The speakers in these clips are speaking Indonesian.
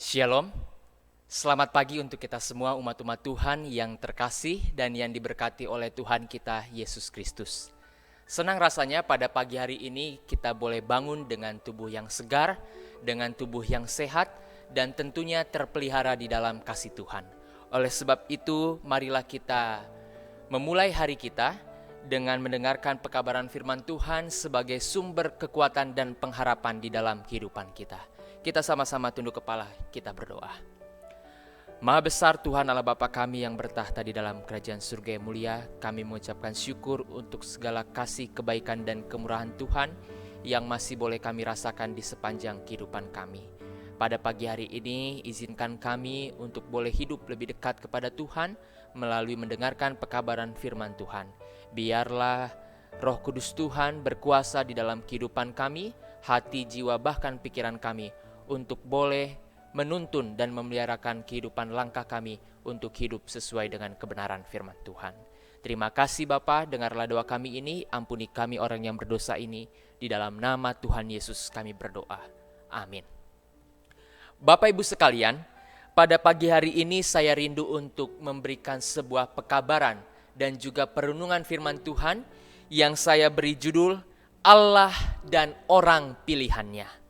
Shalom, selamat pagi untuk kita semua umat-umat Tuhan yang terkasih dan yang diberkati oleh Tuhan kita Yesus Kristus. Senang rasanya pada pagi hari ini kita boleh bangun dengan tubuh yang segar, dengan tubuh yang sehat, dan tentunya terpelihara di dalam kasih Tuhan. Oleh sebab itu, marilah kita memulai hari kita dengan mendengarkan pekabaran firman Tuhan sebagai sumber kekuatan dan pengharapan di dalam kehidupan kita. Kita sama-sama tunduk kepala, kita berdoa. Maha besar Tuhan Allah Bapa kami yang bertahta di dalam kerajaan surga yang mulia, kami mengucapkan syukur untuk segala kasih, kebaikan dan kemurahan Tuhan yang masih boleh kami rasakan di sepanjang kehidupan kami. Pada pagi hari ini, izinkan kami untuk boleh hidup lebih dekat kepada Tuhan melalui mendengarkan pekabaran firman Tuhan. Biarlah Roh Kudus Tuhan berkuasa di dalam kehidupan kami, hati, jiwa, bahkan pikiran kami, untuk boleh menuntun dan memeliharakan kehidupan langkah kami untuk hidup sesuai dengan kebenaran firman Tuhan. Terima kasih Bapa, dengarlah doa kami ini, ampuni kami orang yang berdosa ini, di dalam nama Tuhan Yesus kami berdoa. Amin. Bapak Ibu sekalian, pada pagi hari ini saya rindu untuk memberikan sebuah pekabaran dan juga perenungan firman Tuhan yang saya beri judul Allah dan Orang Pilihannya.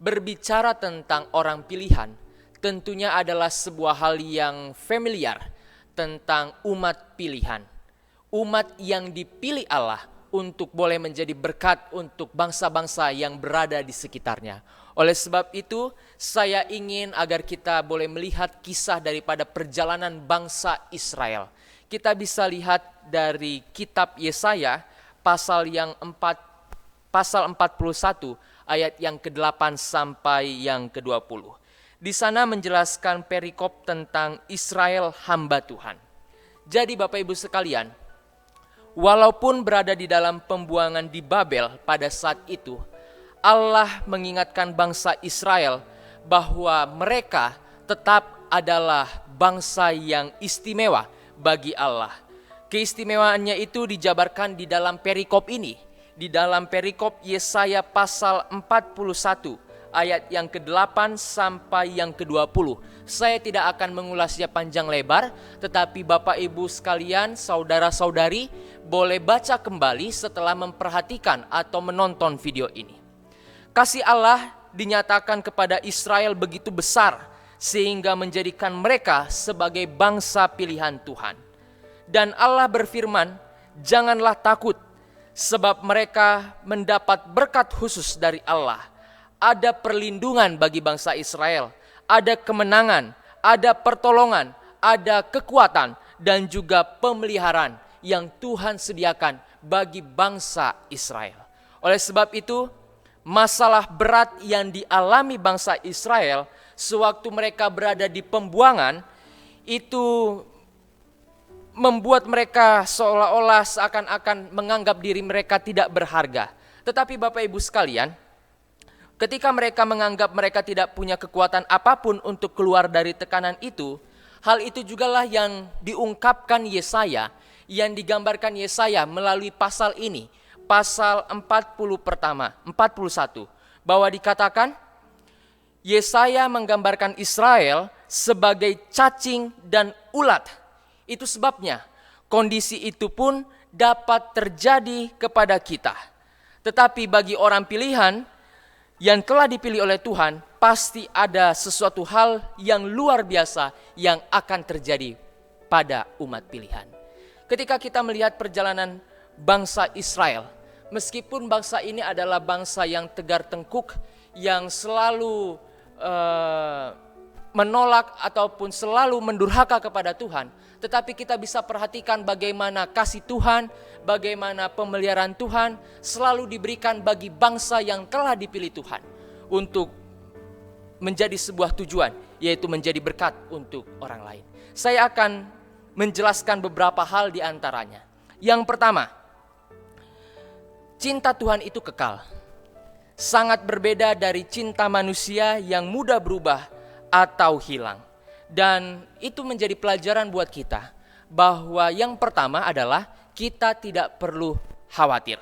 Berbicara tentang orang pilihan tentunya adalah sebuah hal yang familiar tentang umat pilihan. Umat yang dipilih Allah untuk boleh menjadi berkat untuk bangsa-bangsa yang berada di sekitarnya. Oleh sebab itu, saya ingin agar kita boleh melihat kisah daripada perjalanan bangsa Israel. Kita bisa lihat dari kitab Yesaya pasal 41 ayat yang ke-8 sampai yang ke-20. Di sana menjelaskan perikop tentang Israel hamba Tuhan. Jadi Bapak Ibu sekalian, walaupun berada di dalam pembuangan di Babel pada saat itu, Allah mengingatkan bangsa Israel bahwa mereka tetap adalah bangsa yang istimewa bagi Allah. Keistimewaannya itu dijabarkan di dalam perikop ini. Di dalam perikop Yesaya pasal 41 ayat yang ke-8 sampai yang ke-20. Saya tidak akan mengulasnya panjang lebar, tetapi Bapak Ibu sekalian, saudara-saudari, boleh baca kembali setelah memperhatikan atau menonton video ini. Kasih Allah dinyatakan kepada Israel begitu besar sehingga menjadikan mereka sebagai bangsa pilihan Tuhan. Dan Allah berfirman, "Janganlah takut, sebab mereka mendapat berkat khusus dari Allah. Ada perlindungan bagi bangsa Israel, ada kemenangan, ada pertolongan, ada kekuatan, dan juga pemeliharaan yang Tuhan sediakan bagi bangsa Israel." Oleh sebab itu, masalah berat yang dialami bangsa Israel sewaktu mereka berada di pembuangan itu membuat mereka seolah-olah seakan-akan menganggap diri mereka tidak berharga. Tetapi Bapak Ibu sekalian, ketika mereka menganggap mereka tidak punya kekuatan apapun untuk keluar dari tekanan itu, hal itu jugalah yang diungkapkan Yesaya, yang digambarkan Yesaya melalui pasal ini, pasal 41, bahwa dikatakan, Yesaya menggambarkan Israel sebagai cacing dan ulat. Itu sebabnya kondisi itu pun dapat terjadi kepada kita. Tetapi bagi orang pilihan yang telah dipilih oleh Tuhan, pasti ada sesuatu hal yang luar biasa yang akan terjadi pada umat pilihan. Ketika kita melihat perjalanan bangsa Israel, meskipun bangsa ini adalah bangsa yang tegar tengkuk, yang selalu menolak ataupun selalu mendurhaka kepada Tuhan, tetapi kita bisa perhatikan bagaimana kasih Tuhan, bagaimana pemeliharaan Tuhan selalu diberikan bagi bangsa yang telah dipilih Tuhan untuk menjadi sebuah tujuan, yaitu menjadi berkat untuk orang lain. Saya akan menjelaskan beberapa hal di antaranya. Yang pertama, cinta Tuhan itu kekal. Sangat berbeda dari cinta manusia yang mudah berubah atau hilang. Dan itu menjadi pelajaran buat kita, bahwa yang pertama adalah kita tidak perlu khawatir.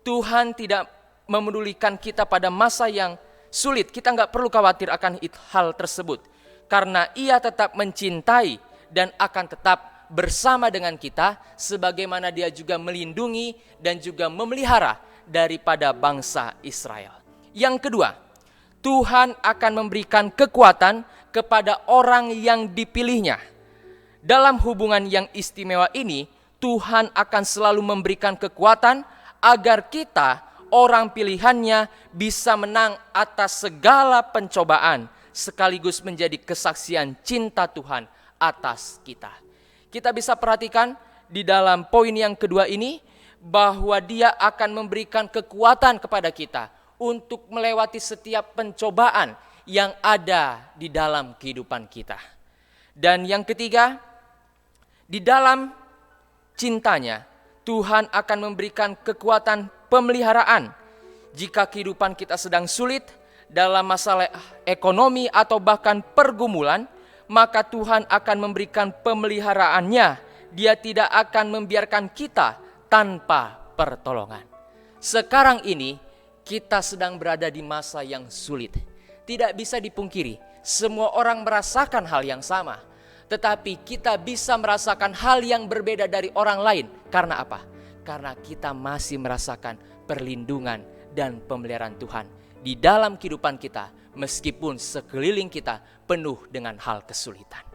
Tuhan tidak memedulikan kita pada masa yang sulit, kita nggak perlu khawatir akan hal tersebut. Karena Ia tetap mencintai dan akan tetap bersama dengan kita, sebagaimana Dia juga melindungi dan juga memelihara daripada bangsa Israel. Yang kedua, Tuhan akan memberikan kekuatan kepada orang yang dipilihnya. Dalam hubungan yang istimewa ini, Tuhan akan selalu memberikan kekuatan agar kita, orang pilihannya, bisa menang atas segala pencobaan, sekaligus menjadi kesaksian cinta Tuhan atas kita. Kita bisa perhatikan di dalam poin yang kedua ini, bahwa Dia akan memberikan kekuatan kepada kita untuk melewati setiap pencobaan yang ada di dalam kehidupan kita. Dan yang ketiga, di dalam cintanya, Tuhan akan memberikan kekuatan pemeliharaan. Jika kehidupan kita sedang sulit dalam masalah ekonomi atau bahkan pergumulan, maka Tuhan akan memberikan pemeliharaannya. Dia tidak akan membiarkan kita tanpa pertolongan. Sekarang ini kita sedang berada di masa yang sulit. Tidak bisa dipungkiri, semua orang merasakan hal yang sama. Tetapi kita bisa merasakan hal yang berbeda dari orang lain. Karena apa? Karena kita masih merasakan perlindungan dan pemeliharaan Tuhan di dalam kehidupan kita, meskipun sekeliling kita penuh dengan hal kesulitan.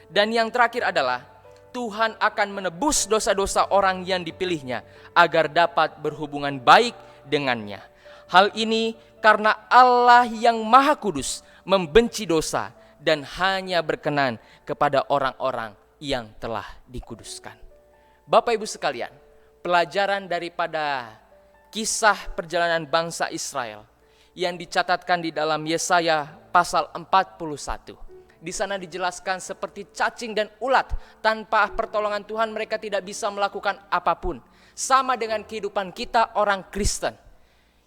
Dan yang terakhir adalah Tuhan akan menebus dosa-dosa orang yang dipilihnya agar dapat berhubungan baik dengannya. Hal ini karena Allah yang Maha Kudus membenci dosa dan hanya berkenan kepada orang-orang yang telah dikuduskan. Bapak Ibu sekalian, pelajaran daripada kisah perjalanan bangsa Israel yang dicatatkan di dalam Yesaya pasal 41. Di sana dijelaskan seperti cacing dan ulat, tanpa pertolongan Tuhan mereka tidak bisa melakukan apapun. Sama dengan kehidupan kita orang Kristen.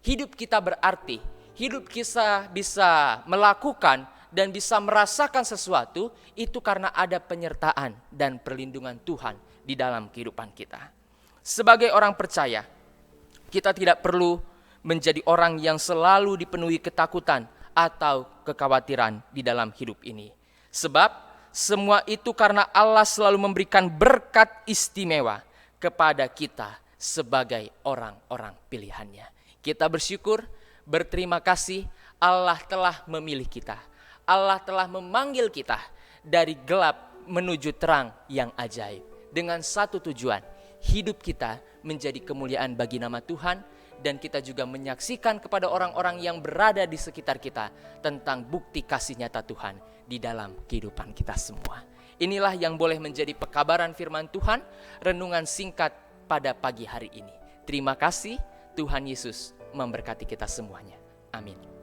Hidup kita berarti, hidup kita bisa melakukan dan bisa merasakan sesuatu itu karena ada penyertaan dan perlindungan Tuhan di dalam kehidupan kita. Sebagai orang percaya, kita tidak perlu menjadi orang yang selalu dipenuhi ketakutan atau kekhawatiran di dalam hidup ini. Sebab semua itu karena Allah selalu memberikan berkat istimewa kepada kita sebagai orang-orang pilihannya. Kita bersyukur, berterima kasih Allah telah memilih kita. Allah telah memanggil kita dari gelap menuju terang yang ajaib. Dengan satu tujuan, hidup kita menjadi kemuliaan bagi nama Tuhan. Dan kita juga menyaksikan kepada orang-orang yang berada di sekitar kita tentang bukti kasih nyata Tuhan di dalam kehidupan kita semua. Inilah yang boleh menjadi pekabaran firman Tuhan, renungan singkat pada pagi hari ini. Terima kasih, Tuhan Yesus memberkati kita semuanya. Amin.